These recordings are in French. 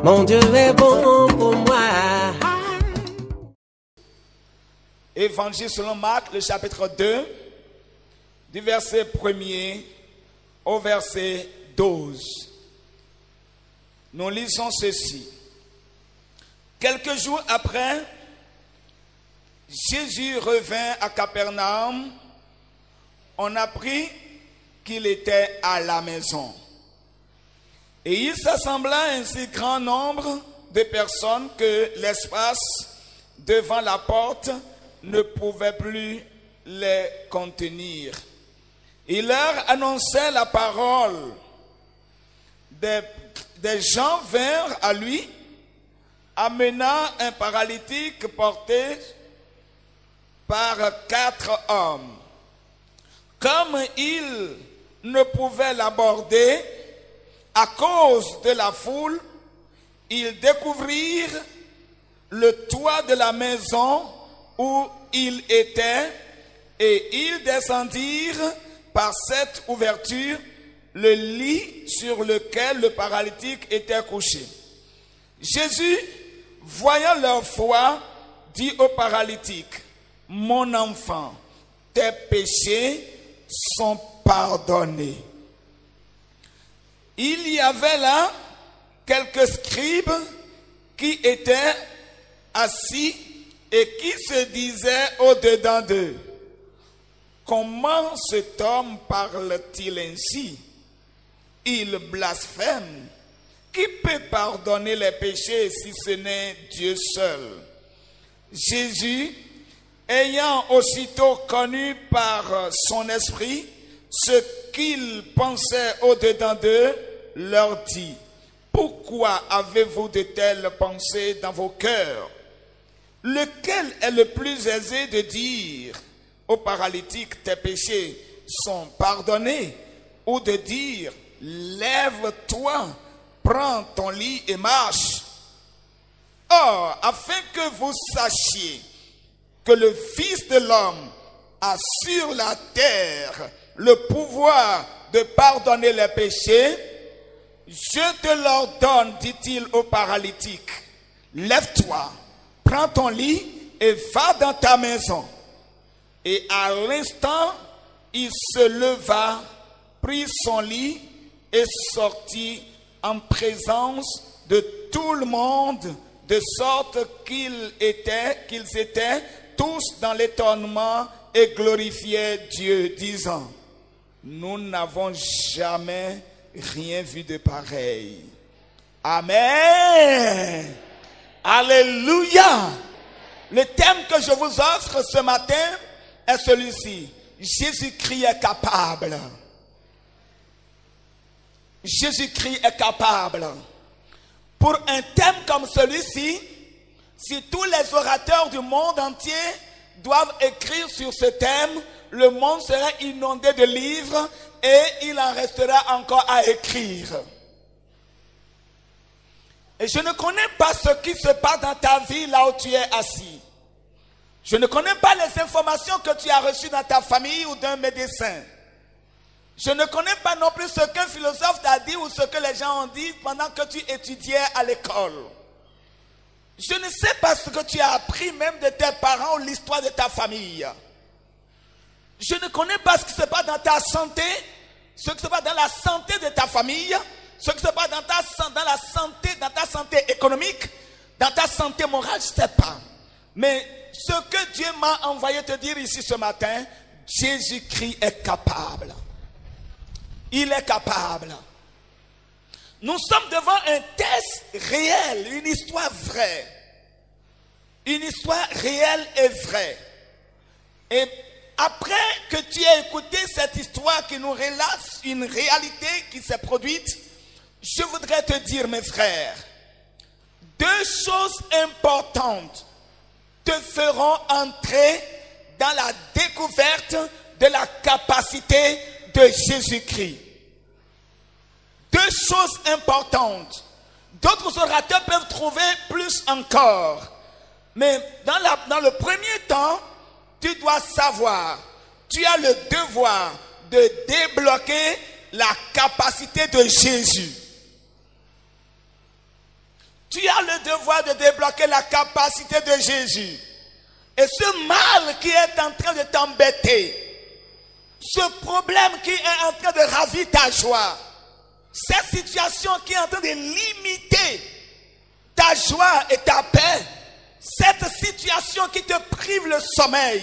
Mon Dieu est bon pour moi. Évangile selon Marc, le chapitre 2, du verset 1er au verset 12. Nous lisons ceci. Quelques jours après, Jésus revint à Capernaum. On apprit qu'il était à la maison. Et il s'assembla un si grand nombre de personnes que l'espace devant la porte ne pouvait plus les contenir. Il leur annonçait la parole. Des gens vinrent à lui, amenant un paralytique porté par 4 hommes. Comme ils ne pouvaient l'aborder à cause de la foule, ils découvrirent le toit de la maison où il était, et ils descendirent par cette ouverture le lit sur lequel le paralytique était couché. Jésus, voyant leur foi, dit au paralytique: mon enfant, tes péchés sont pardonnés. Il y avait là quelques scribes qui étaient assis et qui se disaient au-dedans d'eux: comment cet homme parle-t-il ainsi? Il blasphème. Qui peut pardonner les péchés si ce n'est Dieu seul? Jésus, ayant aussitôt connu par son esprit ce qu'ils pensaient au-dedans d'eux, leur dit: pourquoi avez-vous de telles pensées dans vos cœurs? Lequel est le plus aisé de dire au paralytique: tes péchés sont pardonnés, ou de dire: lève-toi, prends ton lit et marche? Or, afin que vous sachiez que le Fils de l'homme a sur la terre le pouvoir de pardonner les péchés, je te l'ordonne, dit-il au paralytique, lève-toi, prends ton lit et va dans ta maison. Et à l'instant, il se leva, prit son lit et sortit en présence de tout le monde, de sorte qu'ils étaient tous dans l'étonnement et glorifiaient Dieu, disant: nous n'avons jamais rien vu de pareil. Amen. Alléluia. Le thème que je vous offre ce matin est celui-ci: Jésus-Christ est capable. Jésus-Christ est capable. Pour un thème comme celui-ci, si tous les orateurs du monde entier doivent écrire sur ce thème, le monde serait inondé de livres et il en restera encore à écrire. Et je ne connais pas ce qui se passe dans ta vie là où tu es assis. Je ne connais pas les informations que tu as reçues dans ta famille ou d'un médecin. Je ne connais pas non plus ce qu'un philosophe t'a dit ou ce que les gens ont dit pendant que tu étudiais à l'école. Je ne sais pas ce que tu as appris même de tes parents ou l'histoire de ta famille. Je ne connais pas ce qui se passe dans ta santé, ce qui se passe dans la santé de ta famille, ce qui se passe dans ta santé économique, dans ta santé morale, je ne sais pas. Mais ce que Dieu m'a envoyé te dire ici ce matin, Jésus-Christ est capable. Il est capable. Nous sommes devant un test réel, une histoire vraie. Une histoire réelle et vraie. Et après que tu aies écouté cette histoire qui nous relate une réalité qui s'est produite, je voudrais te dire, mes frères, 2 choses importantes te feront entrer dans la découverte de la capacité de Jésus-Christ. 2 choses importantes. D'autres orateurs peuvent trouver plus encore. Mais dans le premier temps, tu dois savoir, tu as le devoir de débloquer la capacité de Jésus. Tu as le devoir de débloquer la capacité de Jésus. Et ce mal qui est en train de t'embêter, ce problème qui est en train de ravir ta joie, cette situation qui est en train de limiter ta joie et ta paix, cette situation qui te prive le sommeil,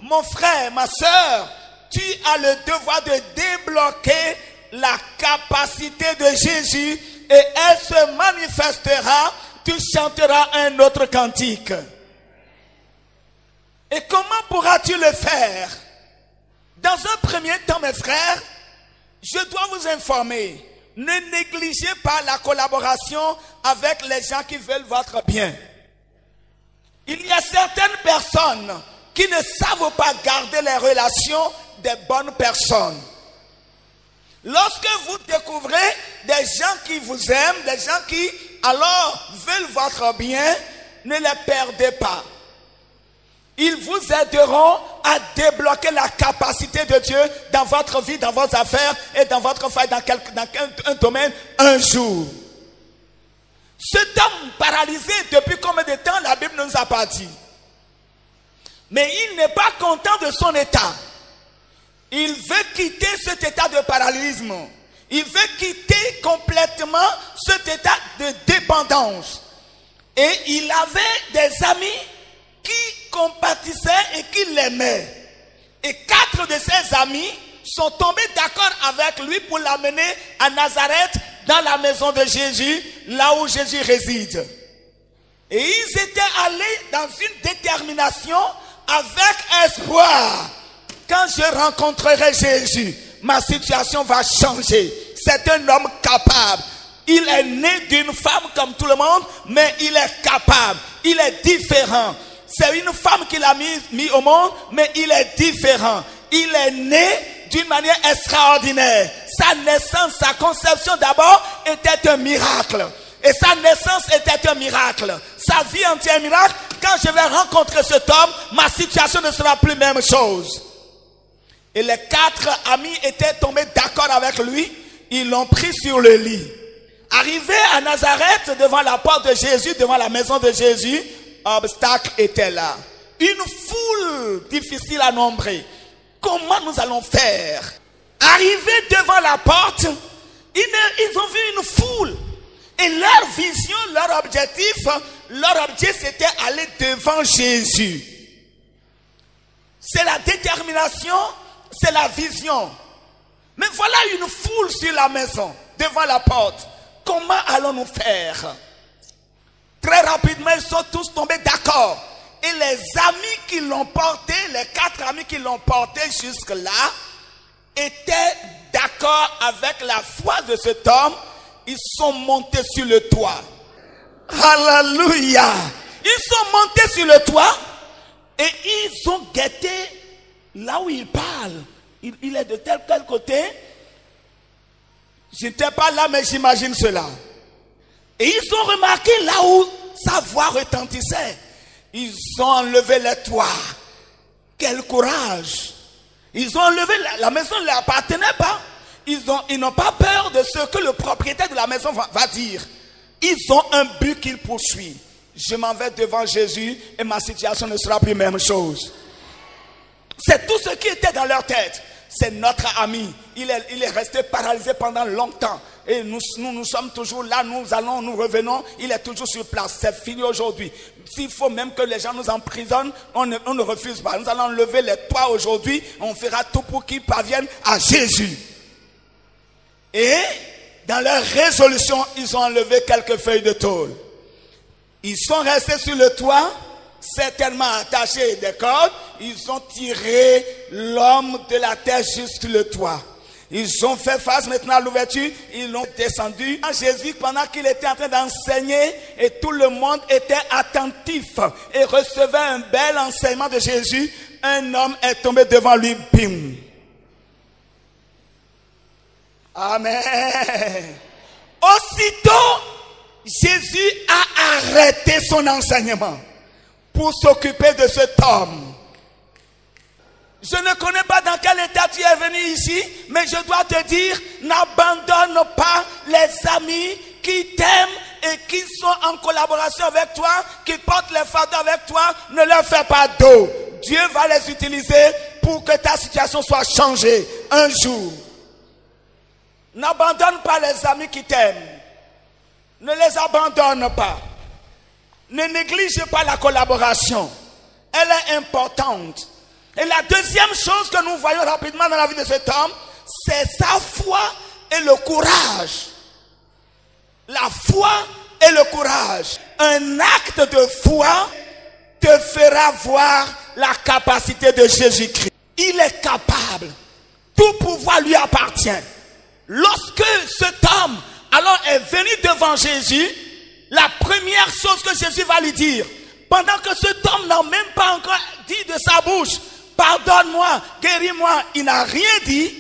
mon frère, ma soeur, tu as le devoir de débloquer la capacité de Jésus et elle se manifestera, tu chanteras un autre cantique. Et comment pourras-tu le faire? Dans un premier temps, mes frères, je dois vous informer, ne négligez pas la collaboration avec les gens qui veulent votre bien. Il y a certaines personnes qui ne savent pas garder les relations des bonnes personnes. Lorsque vous découvrez des gens qui vous aiment, des gens qui alors veulent votre bien, ne les perdez pas. Ils vous aideront à débloquer la capacité de Dieu dans votre vie, dans vos affaires et dans votre faille, dans un domaine, un jour. Cet homme paralysé, depuis combien de temps, la Bible ne nous a pas dit. Mais il n'est pas content de son état. Il veut quitter cet état de paralysme. Il veut quitter complètement cet état de dépendance. Et il avait des amis qui compatissaient et qui l'aimaient. Et 4 de ses amis sont tombés d'accord avec lui pour l'amener à Nazareth, dans la maison de Jésus, là où Jésus réside. Et ils étaient allés dans une détermination avec espoir. Quand je rencontrerai Jésus, ma situation va changer. C'est un homme capable. Il est né d'une femme comme tout le monde, mais il est capable. Il est différent. C'est une femme qui l'a mis au monde, mais il est différent. Il est né d'une manière extraordinaire. Sa naissance, sa conception d'abord était un miracle. Et sa naissance était un miracle. Sa vie entière est un miracle. Quand je vais rencontrer cet homme, ma situation ne sera plus la même chose. Et les 4 amis étaient tombés d'accord avec lui. Ils l'ont pris sur le lit. Arrivé à Nazareth, devant la porte de Jésus, devant la maison de Jésus, obstacle était là. Une foule difficile à nombrer. Comment nous allons faire? Arrivés devant la porte, ils ont vu une foule. Et leur vision, leur objectif c'était aller devant Jésus. C'est la détermination, c'est la vision. Mais voilà une foule sur la maison, devant la porte. Comment allons-nous faire? Très rapidement, ils sont tous tombés d'accord. Et les amis qui l'ont porté, les 4 amis qui l'ont porté jusque-là, étaient d'accord avec la foi de cet homme. Ils sont montés sur le toit. Alléluia! Ils sont montés sur le toit et ils ont guetté là où il parle. Il est de tel côté. Je n'étais pas là, mais j'imagine cela. Et ils ont remarqué là où sa voix retentissait. Ils ont enlevé les toits. Quel courage! Ils ont enlevé, la maison ne leur appartenait pas. Ils n'ont pas peur de ce que le propriétaire de la maison va dire. Ils ont un but qu'ils poursuivent. Je m'en vais devant Jésus et ma situation ne sera plus la même chose. C'est tout ce qui était dans leur tête. C'est notre ami. Il est resté paralysé pendant longtemps. Et nous sommes toujours là, nous allons, nous revenons. Il est toujours sur place. C'est fini aujourd'hui. S'il faut même que les gens nous emprisonnent, on ne refuse pas. Nous allons enlever les toits aujourd'hui. On fera tout pour qu'ils parviennent à Jésus. Et dans leur résolution, ils ont enlevé quelques feuilles de tôle. Ils sont restés sur le toit, certainement attachés des cordes. Ils ont tiré l'homme de la terre jusqu'à le toit. Ils ont fait face maintenant à l'ouverture. Ils l'ont descendu. Jésus, pendant qu'il était en train d'enseigner, et tout le monde était attentif et recevait un bel enseignement de Jésus, un homme est tombé devant lui. Bim! Amen. Aussitôt, Jésus a arrêté son enseignement pour s'occuper de cet homme. Je ne connais pas dans quel état tu es venu ici, mais je dois te dire, n'abandonne pas les amis qui t'aiment et qui sont en collaboration avec toi, qui portent les fardeaux avec toi, ne leur fais pas d'eau. Dieu va les utiliser pour que ta situation soit changée un jour. N'abandonne pas les amis qui t'aiment. Ne les abandonne pas. Ne néglige pas la collaboration. Elle est importante. Et la deuxième chose que nous voyons rapidement dans la vie de cet homme, c'est sa foi et le courage. La foi et le courage. Un acte de foi te fera voir la capacité de Jésus-Christ. Il est capable. Tout pouvoir lui appartient. Lorsque cet homme alors est venu devant Jésus, la première chose que Jésus va lui dire, pendant que cet homme n'a même pas encore dit de sa bouche, pardonne-moi, guéris-moi, il n'a rien dit,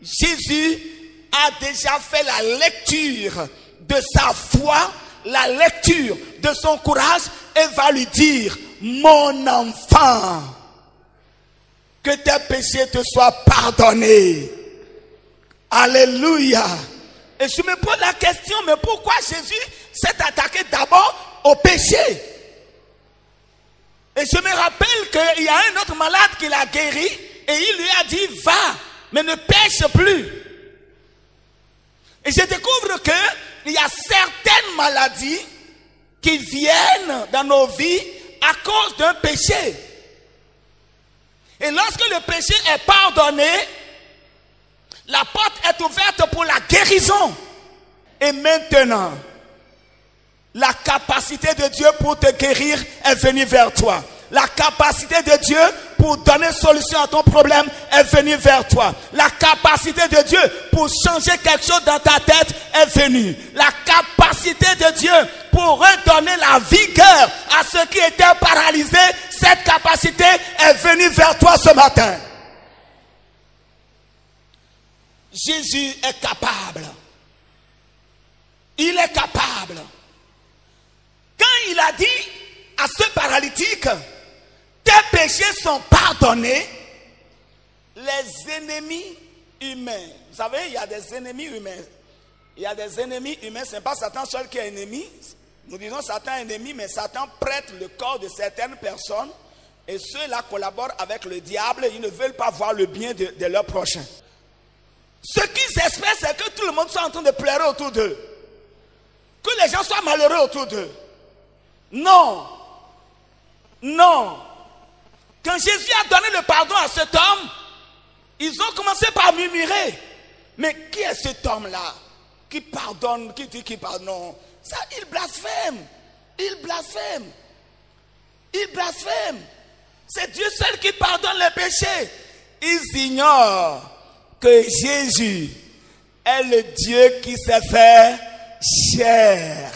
Jésus a déjà fait la lecture de sa foi, la lecture de son courage et va lui dire, mon enfant, que tes péchés te soient pardonnés. Alléluia. Et je me pose la question, mais pourquoi Jésus s'est attaqué d'abord au péché? Et je me rappelle qu'il y a un autre malade qui l'a guéri et il lui a dit, va, mais ne pêche plus. Et je découvre qu'il y a certaines maladies qui viennent dans nos vies à cause d'un péché. Et lorsque le péché est pardonné, la porte est ouverte pour la guérison. Et maintenant, la capacité de Dieu pour te guérir est venue vers toi. La capacité de Dieu pour donner solution à ton problème est venue vers toi. La capacité de Dieu pour changer quelque chose dans ta tête est venue. La capacité de Dieu pour redonner la vigueur à ceux qui étaient paralysés, cette capacité est venue vers toi ce matin. Jésus est capable. Il est capable. Quand il a dit à ce paralytique, tes péchés sont pardonnés, les ennemis humains. Vous savez, il y a des ennemis humains. Il y a des ennemis humains, ce n'est pas Satan seul qui est ennemi. Nous disons Satan est ennemi, mais Satan prête le corps de certaines personnes et ceux-là collaborent avec le diable. Ils ne veulent pas voir le bien de leur prochain. Ce qu'ils espèrent, c'est que tout le monde soit en train de pleurer autour d'eux. Que les gens soient malheureux autour d'eux. Non. Non. Quand Jésus a donné le pardon à cet homme, ils ont commencé par murmurer. Mais qui est cet homme-là qui pardonne, qui dit qu'il pardonne? Non. Ça, il blasphème. Il blasphème. Il blasphème. C'est Dieu seul qui pardonne les péchés. Ils ignorent que Jésus est le Dieu qui s'est fait chair.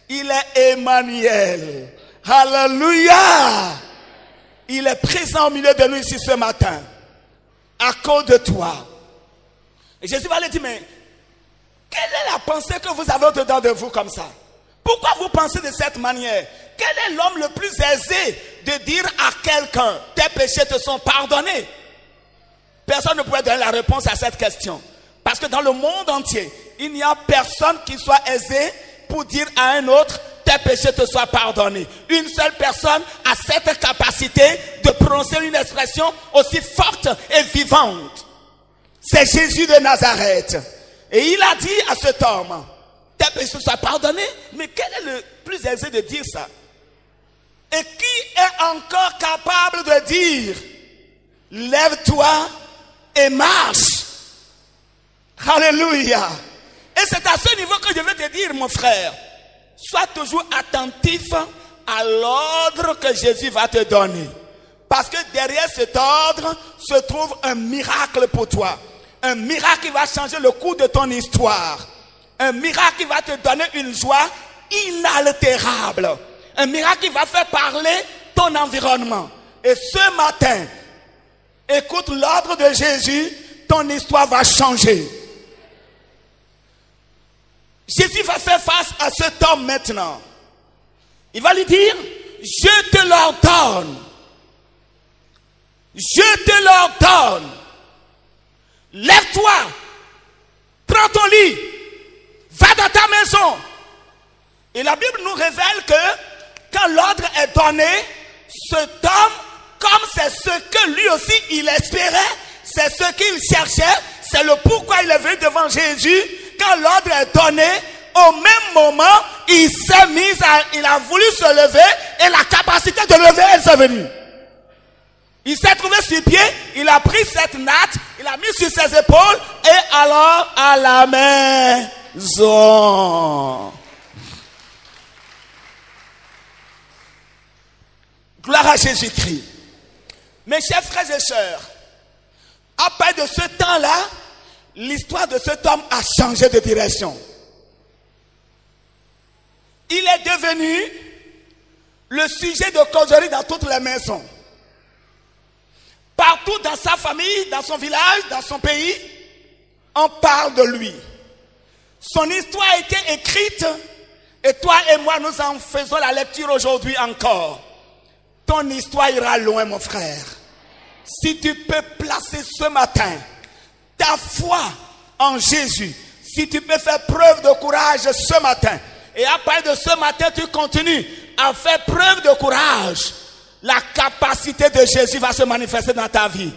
Il est Emmanuel. Alléluia. Il est présent au milieu de nous ici ce matin. À cause de toi. Et Jésus va lui dire, mais quelle est la pensée que vous avez au-dedans de vous comme ça? Pourquoi vous pensez de cette manière? Quel est l'homme le plus aisé de dire à quelqu'un, tes péchés te sont pardonnés? Personne ne pourrait donner la réponse à cette question. Parce que dans le monde entier, il n'y a personne qui soit aisé pour dire à un autre, tes péchés te soient pardonnés. Une seule personne a cette capacité de prononcer une expression aussi forte et vivante. C'est Jésus de Nazareth. Et il a dit à cet homme, tes péchés te soient pardonnés. Mais quel est le plus aisé de dire ça? Et qui est encore capable de dire, lève-toi et marche? Alléluia. Et c'est à ce niveau que je veux te dire, mon frère, sois toujours attentif à l'ordre que Jésus va te donner. Parce que derrière cet ordre se trouve un miracle pour toi. Un miracle qui va changer le cours de ton histoire. Un miracle qui va te donner une joie inaltérable. Un miracle qui va faire parler ton environnement. Et ce matin, écoute l'ordre de Jésus, ton histoire va changer. Jésus va faire face à cet homme maintenant. Il va lui dire, je te l'ordonne. Je te l'ordonne. Lève-toi. Prends ton lit. Va dans ta maison. Et la Bible nous révèle que quand l'ordre est donné, cet homme, comme c'est ce que lui aussi il espérait, c'est ce qu'il cherchait, c'est le pourquoi il est venu devant Jésus. Quand l'ordre est donné, au même moment, il a voulu se lever et la capacité de lever, elle s'est venue. Il s'est trouvé sur pied, il a pris cette natte, il a mis sur ses épaules et alors à la maison. Gloire à Jésus-Christ. Mes chers frères et sœurs, après de ce temps-là, l'histoire de cet homme a changé de direction. Il est devenu le sujet de causerie dans toutes les maisons. Partout dans sa famille, dans son village, dans son pays, on parle de lui. Son histoire a été écrite et toi et moi nous en faisons la lecture aujourd'hui encore. Ton histoire ira loin, mon frère. Si tu peux placer ce matin ta foi en Jésus, si tu peux faire preuve de courage ce matin, et après de ce matin tu continues à faire preuve de courage, la capacité de Jésus va se manifester dans ta vie.